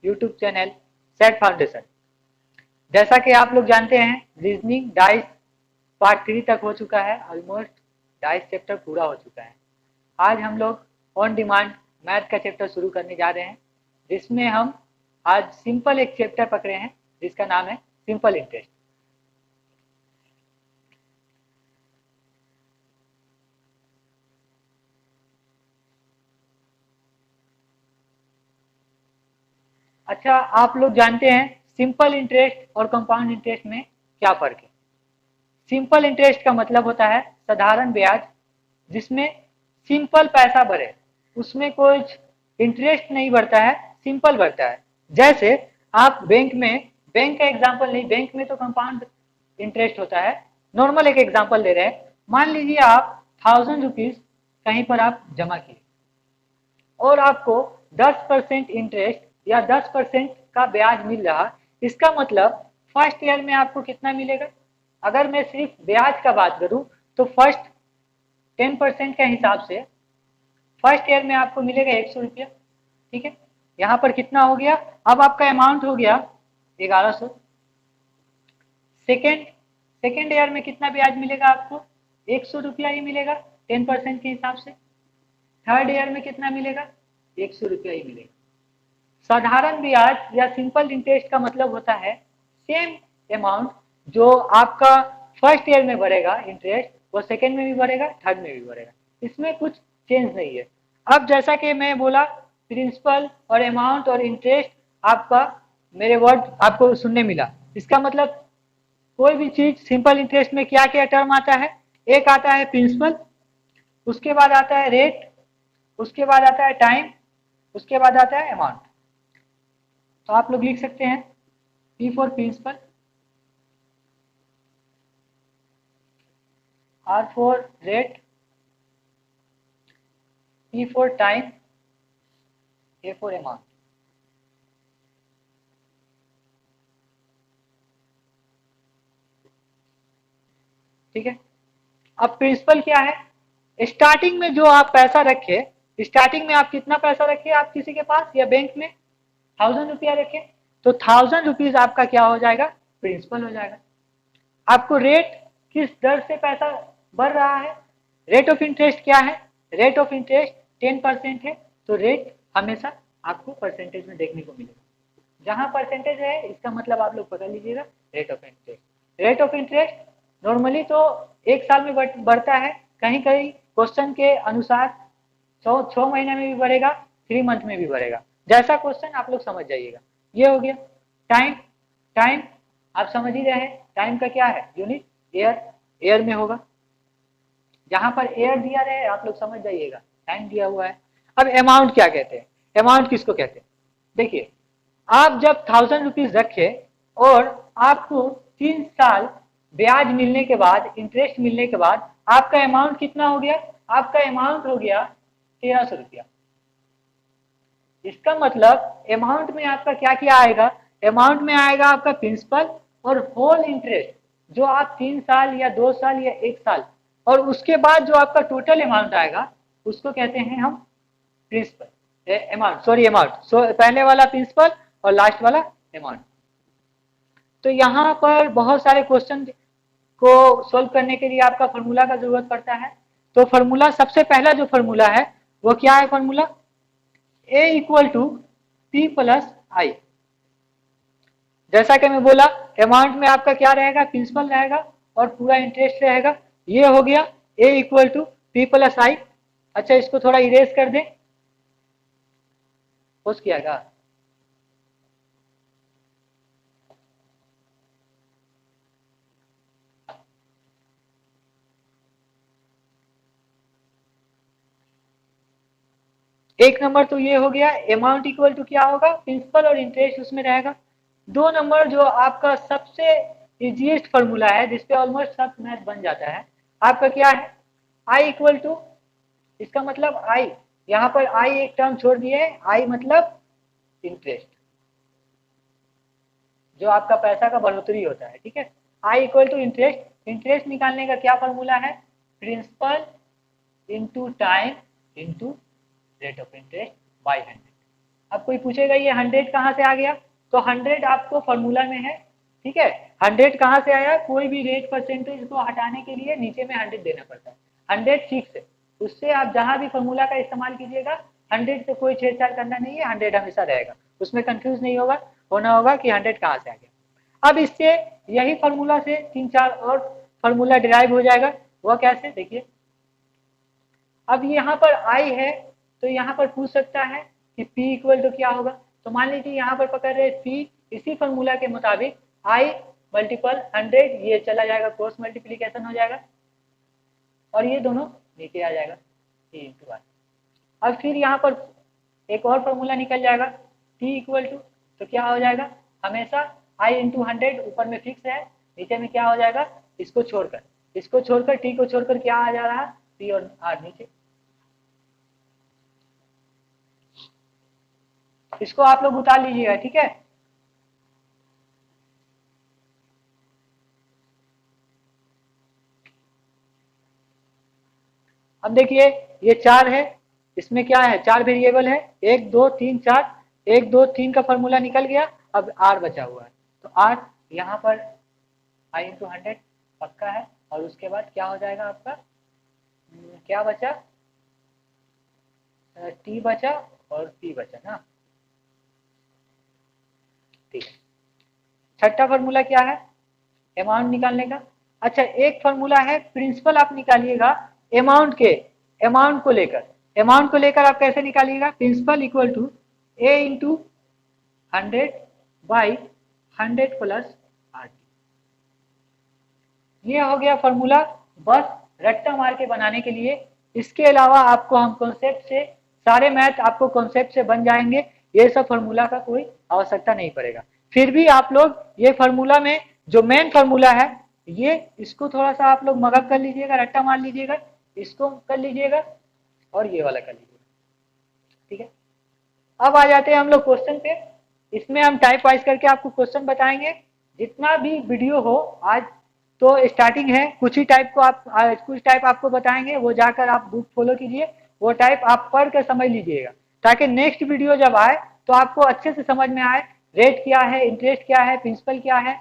YouTube channel set foundation. जैसा कि आप लोग जानते हैं रीजनिंग डाइस पार्ट 3 तक हो चुका है, ऑलमोस्ट डाइस चैप्टर पूरा हो चुका है। आज हम लोग ऑन डिमांड मैथ का चैप्टर शुरू करने जा रहे हैं, जिसमें हम आज सिंपल एक चैप्टर पकड़े हैं जिसका नाम है सिंपल इंटरेस्ट। अच्छा, आप लोग जानते हैं सिंपल इंटरेस्ट और कंपाउंड इंटरेस्ट में क्या फर्क है? सिंपल इंटरेस्ट का मतलब होता है साधारण ब्याज, जिसमें सिंपल पैसा भरे, उसमें कुछ इंटरेस्ट नहीं बढ़ता है, सिंपल बढ़ता है। जैसे आप बैंक में, बैंक का एग्जांपल नहीं, बैंक में तो कंपाउंड इंटरेस्ट होता है। नॉर्मल एक एग्जांपल ले रहे हैं, मान लीजिए आप 1000 रुपीज कहीं पर आप जमा किए और आपको 10% इंटरेस्ट या 10% का ब्याज मिल रहा। इसका मतलब फर्स्ट ईयर में आपको कितना मिलेगा? अगर मैं सिर्फ ब्याज का बात करूं तो फर्स्ट 10% के हिसाब से फर्स्ट ईयर में आपको मिलेगा 100 रुपया। ठीक है, यहां पर कितना हो गया? अब आपका अमाउंट हो गया 1100। सेकेंड ईयर में कितना ब्याज मिलेगा आपको? 100 रुपया ही मिलेगा 10% के हिसाब से। थर्ड ईयर में कितना मिलेगा? 100 रुपया ही मिलेगा। साधारण ब्याज या सिंपल इंटरेस्ट का मतलब होता है सेम अमाउंट जो आपका फर्स्ट ईयर में बढ़ेगा इंटरेस्ट, वो सेकेंड में भी बढ़ेगा, थर्ड में भी बढ़ेगा, इसमें कुछ चेंज नहीं है। अब जैसा कि मैं बोला, प्रिंसिपल और अमाउंट और इंटरेस्ट आपका मेरे वर्ड आपको सुनने मिला। इसका मतलब कोई भी चीज सिंपल इंटरेस्ट में क्या क्या टर्म आता है? एक आता है प्रिंसिपल, उसके बाद आता है रेट, उसके बाद आता है टाइम, उसके बाद आता है अमाउंट। तो आप लोग लिख सकते हैं P for principal, R for rate, T for time, A for amount. ठीक है, अब प्रिंसिपल क्या है? स्टार्टिंग में जो आप पैसा रखे, स्टार्टिंग में आप कितना पैसा रखे आप किसी के पास या बैंक में? 1000 रुपया रखे, तो 1000 रुपीज आपका क्या हो जाएगा? प्रिंसिपल हो जाएगा। आपको रेट किस दर से पैसा बढ़ रहा है? रेट ऑफ इंटरेस्ट क्या है? रेट ऑफ इंटरेस्ट 10% है, तो रेट हमेशा आपको परसेंटेज में देखने को मिलेगा। जहां परसेंटेज है इसका मतलब आप लोग पकड़ लीजिएगा rate of interest. Rate of interest normally तो एक साल में बढ़ता है, कहीं कहीं क्वेश्चन के अनुसार 6 महीने में भी बढ़ेगा, 3 मंथ में भी बढ़ेगा। जैसा क्वेश्चन आप लोग समझ जाइएगा। ये हो गया टाइम। टाइम आप समझ ही रहे हैं, टाइम का क्या है यूनिट? एयर। एयर में होगा, जहां पर एयर दिया रहे आप लोग समझ जाइएगा टाइम दिया हुआ है। अब अमाउंट क्या कहते हैं? अमाउंट किसको कहते हैं? देखिए, आप जब 1000 रुपीज रखे और आपको 3 साल ब्याज मिलने के बाद, इंटरेस्ट मिलने के बाद आपका अमाउंट कितना हो गया? आपका अमाउंट हो गया 1300 रुपया। इसका मतलब अमाउंट में आपका क्या क्या आएगा? अमाउंट में आएगा आपका प्रिंसिपल और होल इंटरेस्ट, जो आप 3 साल या 2 साल या 1 साल, और उसके बाद जो आपका टोटल अमाउंट आएगा उसको कहते हैं हम प्रिंसिपल अमाउंट, सॉरी अमाउंट, पहले वाला प्रिंसिपल और लास्ट वाला अमाउंट। तो यहाँ पर बहुत सारे क्वेश्चन को सोल्व करने के लिए आपका फॉर्मूला का जरूरत पड़ता है। तो फॉर्मूला, सबसे पहला जो फॉर्मूला है वो क्या है? Formula A equal to P plus I. जैसा कि मैं बोला, अमाउंट में आपका क्या रहेगा? प्रिंसिपल रहेगा और पूरा इंटरेस्ट रहेगा। ये हो गया A equal to P plus I. अच्छा, इसको थोड़ा इरेज कर दें, कुछ कियागा। एक नंबर तो ये हो गया, अमाउंट इक्वल टू क्या होगा? प्रिंसिपल और इंटरेस्ट उसमें रहेगा। 2 नंबर जो आपका सबसे इजीएस्ट फॉर्मूला है, जिसपे ऑलमोस्ट सब मैथ बन जाता है, आपका क्या है? आई इक्वल टू, इसका मतलब आई, यहाँ पर आई एक टर्म छोड़ दिए, आई मतलब इंटरेस्ट, जो आपका पैसा का बढ़ोतरी होता है। ठीक है, I equal to interest. Interest निकालने का क्या फॉर्मूला है? Principal into time into rate of interest by 100। अब कोई पूछेगा ये 100 कहाँ से आ गया, तो 100 आपको फॉर्मूला में है, ठीक है। 100 कहाँ से आया, कोई भी रेट परसेंटेज को हटाने के लिए नीचे में 100 देना पड़ता है, 100 फिक्स है, उससे आप जहां भी फॉर्मूला का इस्तेमाल कीजिएगा 100 से कोई छेड़छाड़ करना नहीं है, 100 हमेशा रहेगा, उसमें कंफ्यूज नहीं होगा, होना होगा कि 100 कहाँ से आ गया। अब इससे यही फॉर्मूला से 3-4 और फॉर्मूला डिराइव हो जाएगा, वह कैसे देखिए। अब यहाँ पर आई है तो यहाँ पर पूछ सकता है कि P इक्वल टू क्या होगा, तो मान लीजिए यहाँ पर पकड़ रहे P, इसी फॉर्मूला के मुताबिक I मल्टीपल 100 ये चला जाएगा, क्रॉस मल्टीप्लीकेशन हो जाएगा और ये दोनों नीचे आ जाएगा P इंटू आई। अब फिर यहाँ पर एक और फॉर्मूला निकल जाएगा T इक्वल टू, तो क्या हो जाएगा, हमेशा I इंटू 100 ऊपर में फिक्स है, नीचे में क्या हो जाएगा, इसको छोड़कर T को छोड़कर क्या आ जा रहा है, P और R नीचे। इसको आप लोग उतार लीजिएगा, ठीक है। अब देखिए ये 4 है, इसमें क्या है, 4 वेरिएबल है, 1 2 3 4, 1 2 3 का फॉर्मूला निकल गया, अब R बचा हुआ है, तो R यहाँ पर I इंटू 100 पक्का है, और उसके बाद क्या हो जाएगा आपका, क्या बचा, T बचा और P बचा ना, ठीक है। छठा फॉर्मूला क्या है, अमाउंट निकालने का। अच्छा एक फॉर्मूला है प्रिंसिपल, आप निकालिएगा अमाउंट को लेकर आप कैसे निकालिएगा, principal equal to A into 100 by 100 plus RT। ये हो गया फॉर्मूला, बस रट्टा मार के बनाने के लिए। इसके अलावा आपको हम कॉन्सेप्ट से, सारे मैथ आपको कॉन्सेप्ट से बन जाएंगे, ये सब फॉर्मूला का कोई आवश्यकता नहीं पड़ेगा। फिर भी आप लोग ये फॉर्मूला में जो मेन फॉर्मूला है, ये इसको थोड़ा सा आप लोग मगअप कर लीजिएगा, रट्टा मार लीजिएगा, इसको कर लीजिएगा और ये वाला कर लीजिएगा, ठीक है। अब आ जाते हैं हम लोग क्वेश्चन पे। इसमें हम टाइप वाइज करके आपको क्वेश्चन बताएंगे, जितना भी वीडियो हो आज तो स्टार्टिंग है, कुछ ही टाइप को आप कुछ टाइप आपको बताएंगे, वो जाकर आप बुक फॉलो कीजिए, वो टाइप आप पढ़ कर समझ लीजिएगा, ताकि नेक्स्ट वीडियो जब आए तो आपको अच्छे से समझ में आए, रेट क्या है, इंटरेस्ट क्या है, प्रिंसिपल क्या है,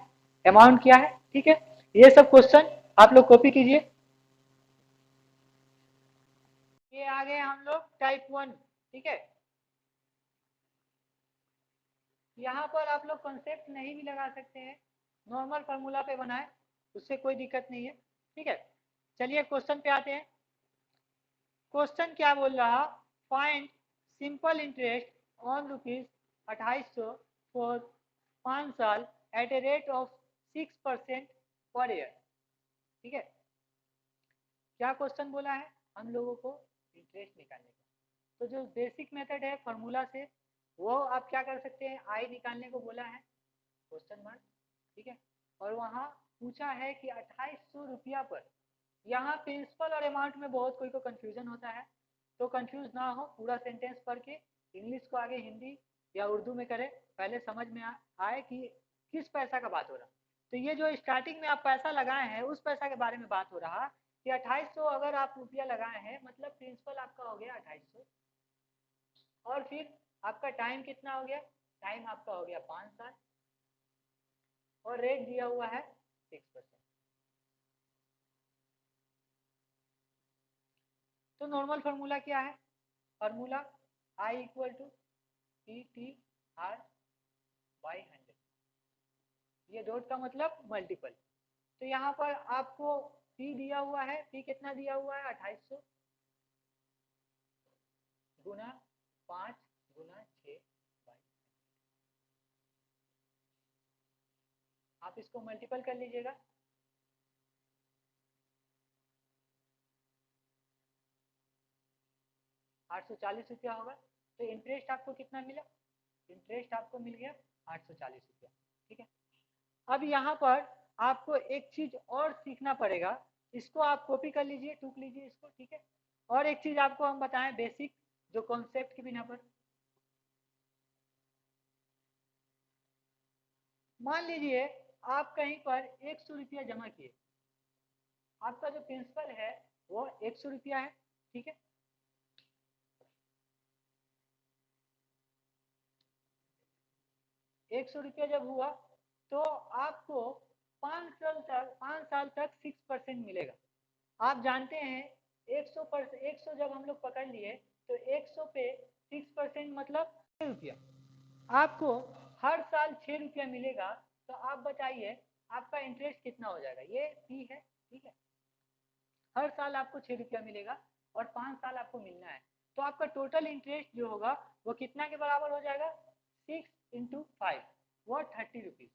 अमाउंट क्या है, ठीक है। ये सब क्वेश्चन आप लोग कॉपी कीजिए। ये आ गए हम लोग टाइप 1, ठीक है। यहाँ पर आप लोग कॉन्सेप्ट नहीं भी लगा सकते हैं, नॉर्मल फार्मूला पे बनाए, उससे कोई दिक्कत नहीं है, ठीक है। चलिए क्वेश्चन पे आते हैं। क्वेश्चन क्या बोल रहा, find simple interest on rupees 2800 for 5 साल eight a rate of 6% per year, ठीक है। क्या क्वेश्चन बोला है, हम लोगों को इंटरेस्ट निकालने का, तो जो बेसिक मेथड है फार्मूला से, वो आप क्या कर सकते हैं, आई निकालने को बोला है, क्वेश्चन मार्क, ठीक है। और वहां पूछा है कि 2800 रुपया पर, यहाँ प्रिंसिपल और अमाउंट में बहुत कोई को कंफ्यूजन होता है, तो कंफ्यूज ना हो, पूरा सेंटेंस पढ़ के इंग्लिश को आगे हिंदी या उर्दू में करें, पहले समझ में आए कि किस पैसा का बात हो रहा। तो ये जो स्टार्टिंग में आप पैसा लगाए हैं उस पैसा के बारे में बात हो रहा कि 2800 अगर आप रुपया लगाए हैं, मतलब प्रिंसिपल आपका हो गया 2800, और फिर आपका टाइम कितना हो गया, टाइम आपका हो गया 5 साल, और रेट दिया हुआ है 6%। तो नॉर्मल फार्मूला क्या है, formula I equal to PTR by 100, ये डॉट का मतलब मल्टीपल। तो यहाँ पर आपको P दिया हुआ है, P कितना दिया हुआ है 2800 गुना 5 गुना 6 बाई, आप इसको मल्टीपल कर लीजिएगा, 840 रुपया होगा। तो इंटरेस्ट आपको कितना मिला, इंटरेस्ट आपको मिल गया 840 रुपया, ठीक है। अब यहाँ पर आपको एक चीज और सीखना पड़ेगा, इसको आप कॉपी कर लीजिए, टूक लीजिए इसको, ठीक है। और एक चीज आपको हम बताएं बेसिक, जो कॉन्सेप्ट के बिना पर, मान लीजिए आप कहीं पर 100 रुपया जमा किए, आपका जो प्रिंसिपल है वो 100 रुपया है, ठीक है। 100 रुपया जब हुआ तो आपको 5 साल तक 6% मिलेगा। आप जानते हैं 100 जब हम लोग पकड़ लिए तो 100 पे 6% मतलब 6 रुपया। आपको हर साल 6 रुपया मिलेगा, तो आप बताइए आपका इंटरेस्ट कितना हो जाएगा। ये फी है, ठीक है। हर साल आपको 6 रुपया मिलेगा और 5 साल आपको मिलना है, तो आपका टोटल इंटरेस्ट जो होगा वो कितना के बराबर हो जाएगा, 6 × 5 वो 30 रुपीज।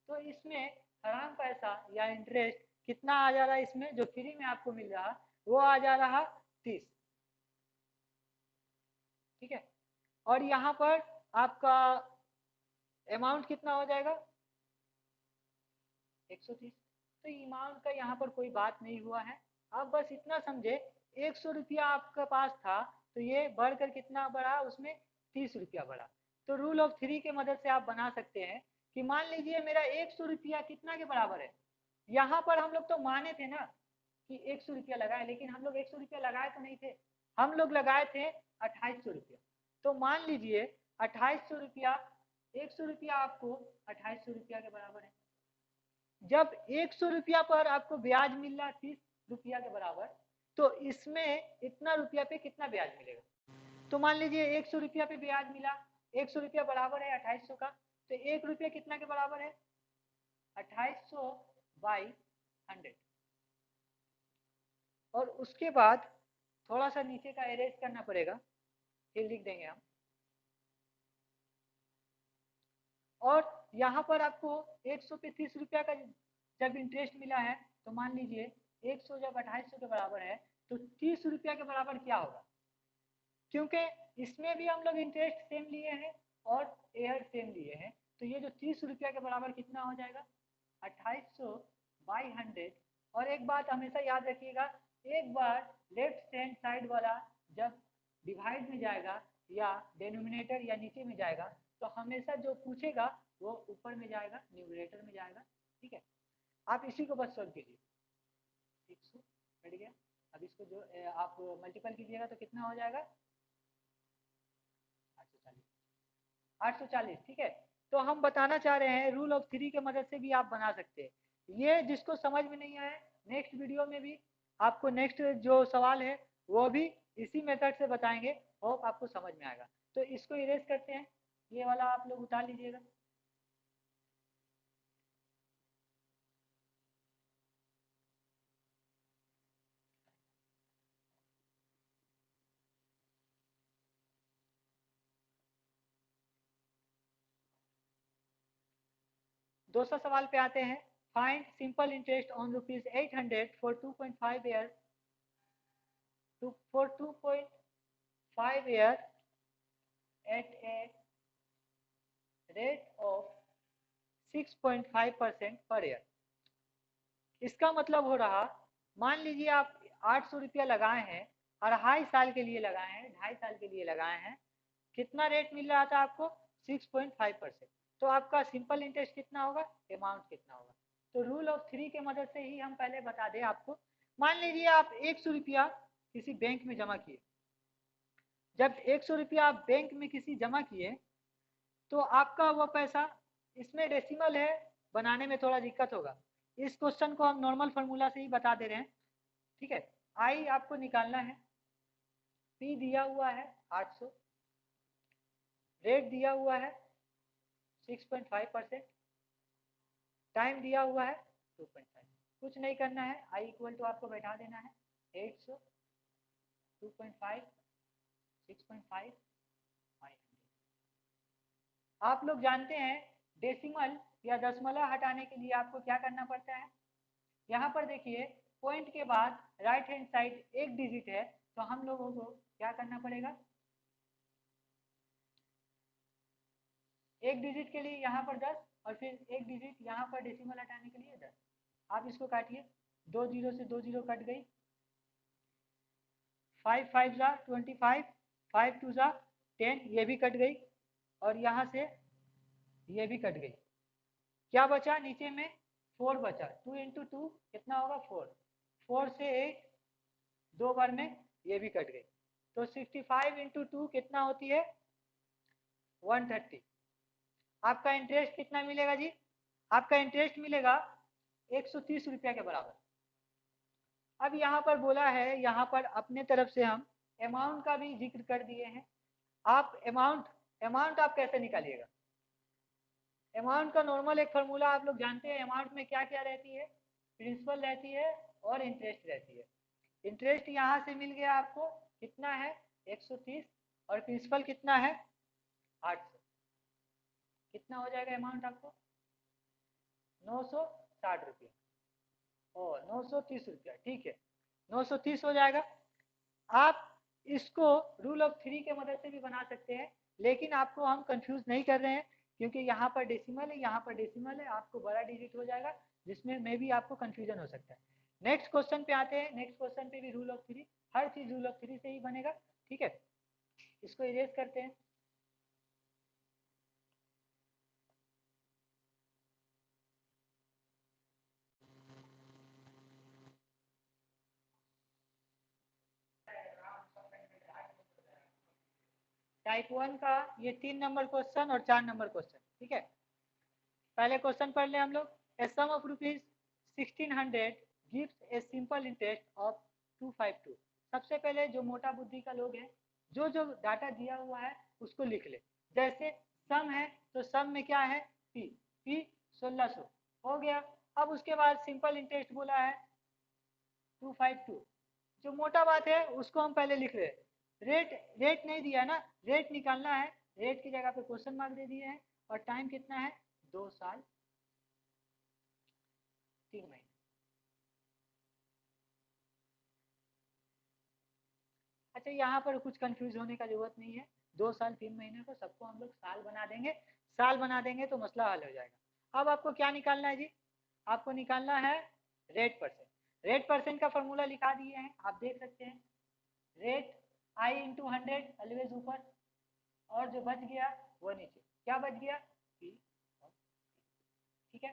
तो इसमें हराम पैसा या इंटरेस्ट कितना आ जा रहा है, इसमें जो फ्री में आपको मिल रहा वो आ जा रहा 30, ठीक है। और यहाँ पर आपका अमाउंट कितना हो जाएगा, 130। तो अमाउंट का यहाँ पर कोई बात नहीं हुआ है। आप बस इतना समझे 100 रुपया आपका पास था तो ये बढ़कर कितना बढ़ा, उसमें 30 रुपया बढ़ा। तो रूल ऑफ थ्री के मदद से आप बना सकते हैं कि मान लीजिए मेरा 100 रुपया कितना के बराबर है। यहाँ पर हम लोग तो माने थे ना कि 100 रुपया लगाए, लेकिन हम लोग 100 रुपया लगाए तो नहीं थे, हम लोग लगाए थे 2800 रुपया। तो मान लीजिए 2800 रुपया, 100 रुपया आपको 2800 रुपया के बराबर है। जब 100 रुपया पर आपको ब्याज मिल रहा 30 रुपया के बराबर, तो इसमें इतना रुपया पे कितना ब्याज मिलेगा। तो मान लीजिए 100 रुपया पे ब्याज मिला, 100 रुपया बराबर है 2800 का, तो 1 रुपया कितना के बराबर है, 2800/100। और उसके बाद थोड़ा सा नीचे का एरेज करना पड़ेगा, फिर लिख देंगे हम। और यहाँ पर आपको 100 पे 30 रुपया का जब इंटरेस्ट मिला है, तो मान लीजिए 100 जब 2800 के बराबर है तो 30 रुपया के बराबर क्या होगा, क्योंकि इसमें भी हम लोग इंटरेस्ट सेम लिए हैं और एयर सेम लिए हैं, तो ये जो 30 रुपया के बराबर कितना हो जाएगा, 2800/100। और एक बात हमेशा याद रखिएगा, एक बार लेफ्ट हैंड साइड वाला जब डिवाइड में जाएगा या डिनोमिनेटर या नीचे में जाएगा, तो हमेशा जो पूछेगा वो ऊपर में जाएगा, न्यूमरेटर में जाएगा, ठीक है। आप इसी को बस सॉल्व कीजिए। 100 बढ़ गया, अब इसको जो आप मल्टीपल कीजिएगा तो कितना हो जाएगा, 840। 840, ठीक है। तो हम बताना चाह रहे हैं रूल ऑफ थ्री के मदद से भी आप बना सकते हैं। ये जिसको समझ में नहीं आया, नेक्स्ट वीडियो में भी आपको नेक्स्ट जो सवाल है वो भी इसी मेथड से बताएंगे, होप आपको समझ में आएगा। तो इसको इरेज करते हैं, ये वाला आप लोग उतार लीजिएगा। दूसरा सवाल पे आते हैं। Find simple interest on ₹800 for 2.5 year for 2.5 year at a rate of 6.5% per year. इसका मतलब हो रहा, मान लीजिए आप 800 रुपया लगाए हैं, 2.5 साल के लिए लगाए हैं, 2.5 साल के लिए लगाए हैं, कितना रेट मिल रहा था आपको, 6.5%। तो आपका सिंपल इंटरेस्ट कितना होगा, अमाउंट कितना होगा। तो रूल ऑफ थ्री के मदद से ही हम पहले बता दें आपको। मान लीजिए आप 100 रुपया किसी बैंक में जमा किए। जब 100 रुपया आप बैंक में किसी जमा किए तो आपका वो पैसा, इसमें डेसिमल है, बनाने में थोड़ा दिक्कत होगा, इस क्वेश्चन को हम नॉर्मल फार्मूला से ही बता दे रहे हैं, ठीक है। आई आपको निकालना है, पी दिया हुआ है 800, रेट दिया हुआ है 6.5%, टाइम दिया हुआ है 2.5। कुछ नहीं करना है, आई इक्वल टू आपको बैठा देना है 800, 2.5, 6.5, 500। आप लोग जानते हैं डेसिमल या दशमलव हटाने के लिए आपको क्या करना पड़ता है। यहाँ पर देखिए पॉइंट के बाद राइट हैंड साइड एक डिजिट है, तो हम लोगों को क्या करना पड़ेगा, एक डिजिट के लिए यहाँ पर 10 और फिर एक डिजिट यहाँ पर डेसिमल हटाने के लिए 10। आप इसको काटिए, 2 जीरो से 2 जीरो कट गई, 5 5 जा 25, 5 2 जा 10, ये भी कट गई, और यहाँ से ये भी कट गई। क्या बचा नीचे में, 4 बचा, 2 × 2 कितना होगा 4, 4 से 8, 2 बार में ये भी कट गई। तो 65 × 2 कितना होती है, 130। आपका इंटरेस्ट कितना मिलेगा जी? आपका इंटरेस्ट मिलेगा 130 रुपया के बराबर। अब यहाँ पर बोला है, यहाँ पर अपने तरफ से हम अमाउंट का भी जिक्र कर दिए हैं। आप अमाउंट अमाउंट आप कैसे निकालिएगा? अमाउंट का नॉर्मल एक फार्मूला आप लोग जानते हैं। अमाउंट में क्या क्या रहती है? प्रिंसिपल रहती है और इंटरेस्ट रहती है। इंटरेस्ट यहाँ से मिल गया आपको, कितना है? 130, और प्रिंसिपल कितना है? 800। कितना हो जाएगा अमाउंट आपको? 960 रुपया और 930 रुपया, ठीक है, 930 हो जाएगा। आप इसको रूल ऑफ थ्री के मदद से भी बना सकते हैं, लेकिन आपको हम कंफ्यूज नहीं कर रहे हैं, क्योंकि यहाँ पर डेसिमल है, यहाँ पर डेसिमल है, आपको बड़ा डिजिट हो जाएगा, जिसमें मे भी आपको कंफ्यूजन हो सकता है। नेक्स्ट क्वेश्चन पे आते हैं। नेक्स्ट क्वेश्चन पे भी रूल ऑफ थ्री, हर चीज रूल ऑफ थ्री से ही बनेगा, ठीक है। इसको इरेज करते हैं। टाइप 1 का ये 3 नंबर क्वेश्चन और 4 नंबर क्वेश्चन, ठीक है। पहले क्वेश्चन पढ़ ले हम लोग। A sum of rupees 1600 gives a simple interest of 252। सबसे पहले जो मोटा बुद्धि का लोग है, जो जो डाटा दिया हुआ है उसको लिख ले। जैसे सम है तो सम में क्या है? पी। पी 1600 हो गया। अब उसके बाद सिंपल इंटरेस्ट बोला है 252। जो मोटा बात है उसको हम पहले लिख रहे हैं। रेट रेट नहीं दिया ना, रेट निकालना है। रेट की जगह पे क्वेश्चन मार्क दे दिए हैं। और टाइम कितना है? 2 साल 3 महीने। अच्छा, यहाँ पर कुछ कंफ्यूज होने का जरूरत नहीं है। 2 साल 3 महीने को सबको हम लोग साल बना देंगे। साल बना देंगे तो मसला हल हो जाएगा। अब आपको क्या निकालना है जी? आपको निकालना है रेट परसेंट। रेट परसेंट का फॉर्मूला लिखा दिए हैं, आप देख सकते हैं। रेट आई इंटू 100 ऑलवेज ऊपर, और जो बच गया वो नीचे। क्या बच गया? पी। ठीक है।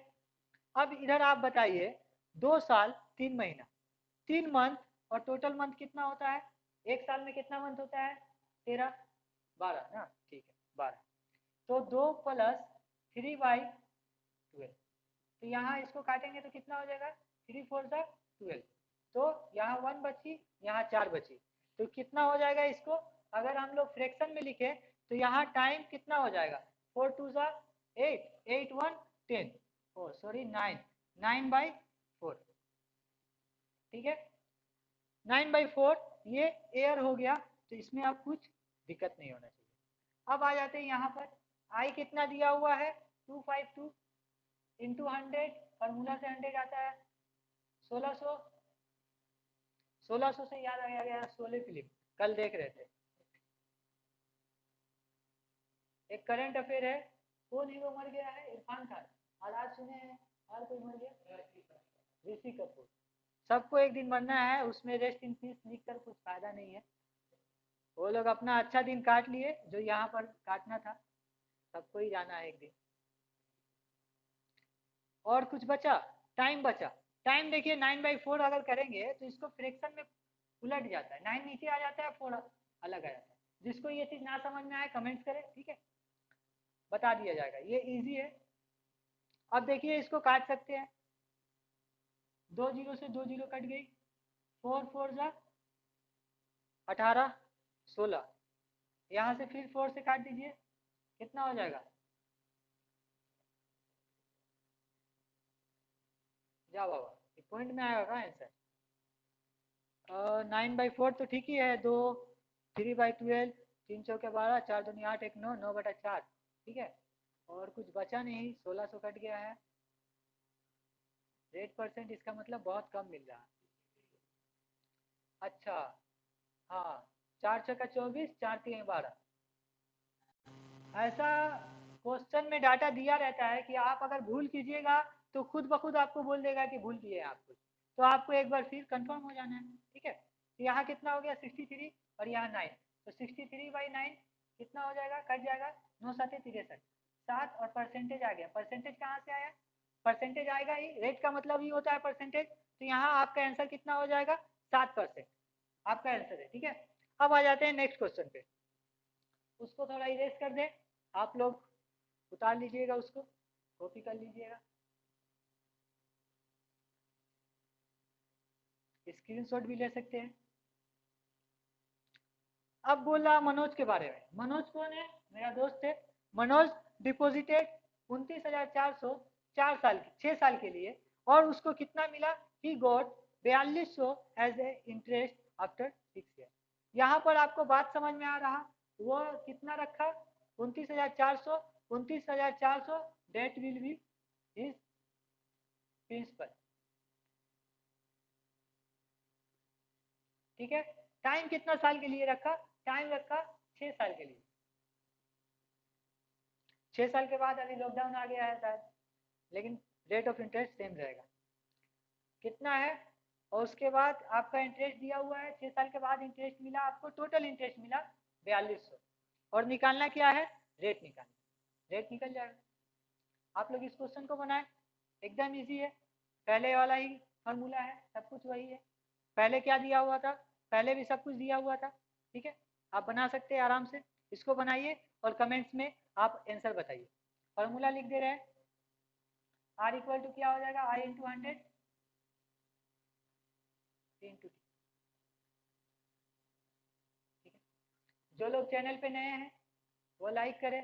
अब इधर आप बताइए, 2 साल 3 महीना, 3 मंथ, और टोटल मंथ कितना होता है? एक साल में कितना मंथ होता है? 13, 12 ना, ठीक है, 12। तो 2 + 3/12। तो यहाँ इसको काटेंगे तो कितना हो जाएगा? 3 4 = 12। तो यहाँ 1 बची, यहाँ 4 बची। तो कितना हो जाएगा इसको? अगर हम लोग फ्रैक्शन में लिखे तो यहाँ टाइम कितना हो जाएगा? 4 2 8, 8 1 10, ओ सॉरी 9, 9/4। ठीक है, 9/4 ये एयर हो गया। तो इसमें अब कुछ दिक्कत नहीं होना चाहिए। अब आ जाते हैं यहाँ पर। आई कितना दिया हुआ है? 252 इंटू 100, फॉर्मूला से 100 आता है 1600। 1600 से याद आ गया शोले फिल्म, कल देख रहे थे। एक करंट अफेयर है, कौन हीरो मर गया है? इरफान खान। और आज सुने हैं और कोई मर गया? ऋषि कपूर। सबको एक दिन मरना है, उसमें रेस्ट इन पीस लिख कर कुछ फायदा नहीं है। वो लोग अपना अच्छा दिन काट लिए जो यहाँ पर काटना था। सबको ही जाना है एक दिन। और कुछ बचा? टाइम बचा। टाइम देखिए 9/4 अगर करेंगे तो इसको फ्रैक्शन में उलट जाता है। 9 नीचे आ जाता है, 4 अलग आ जाता है। जिसको ये चीज ना समझ में आए कमेंट्स करें, ठीक है, बता दिया जाएगा। ये इजी है। अब देखिए इसको काट सकते हैं। 2 जीरो से 2 जीरो कट गई। 4 4 = 18, 16। यहाँ से फिर 4 से काट दीजिए, कितना हो जाएगा? जा बाबा, पॉइंट में आएगा का आंसर? 9/4 तो ठीक ही है। 2, 3/12, 3 × 4 = 12, 4 दूनी 8, 1 9, 9/4। ठीक है। और कुछ बचा नहीं, 1600 कट गया है। रेट परसेंट इसका मतलब बहुत कम मिल रहा है। अच्छा, हाँ, 4 × 6 = 24, 4 × 3 = 12। ऐसा क्वेश्चन में डाटा दिया रहता है कि आप अगर भूल कीजिएगा तो खुद ब खुद आपको बोल देगा कि भूल किए आप कुछ। तो आपको एक बार फिर कंफर्म हो जाना है, ठीक है। तो यहाँ कितना हो गया? 63, और यहाँ 9। तो 63/9 कितना हो जाएगा? कट जाएगा। 9 7 63, 7, और परसेंटेज आ गया। परसेंटेज कहाँ से आया? परसेंटेज आएगा ही, रेट का मतलब ही होता है परसेंटेज। तो यहाँ आपका आंसर कितना हो जाएगा? 7% आपका आंसर है, ठीक है। अब आ जाते हैं नेक्स्ट क्वेश्चन पे। उसको थोड़ा इरेज कर दें आप लोग। उतार लीजिएगा, उसको कॉपी कर लीजिएगा, स्क्रीनशॉट भी ले सकते हैं। अब बोला मनोज के बारे में। मनोज कौन है? मेरा दोस्त है। मनोज डिपोजिटेड 29,400 4 साल 6 साल के लिए, और उसको कितना मिला? He got 4200 as a interest after 6 year. यहाँ पर आपको बात समझ में आ रहा? वो कितना रखा? 29,400। 29,400 that will be his principal. ठीक है। टाइम कितना साल के लिए रखा? टाइम रखा 6 साल के लिए। 6 साल के बाद अभी लॉकडाउन आ गया है शायद, लेकिन रेट ऑफ इंटरेस्ट सेम रहेगा। कितना है? और उसके बाद आपका इंटरेस्ट दिया हुआ है, 6 साल के बाद इंटरेस्ट मिला आपको, टोटल इंटरेस्ट मिला 4200। और निकालना क्या है? रेट निकालना। रेट निकल जाएगा। आप लोग इस क्वेश्चन को बनाए, एकदम इजी है। पहले वाला ही फॉर्मूला है, सब कुछ वही है। पहले क्या दिया हुआ था? पहले भी सब कुछ दिया हुआ था। ठीक है, आप बना सकते हैं आराम से। इसको बनाइए और कमेंट्स में आप आंसर बताइए। फॉर्मूला लिख दे रहे हैं। आर इक्वल टू क्या हो जाएगा? आई इंटू 100 इंटू टी। ठीक है। जो लोग चैनल पे नए हैं वो लाइक करें,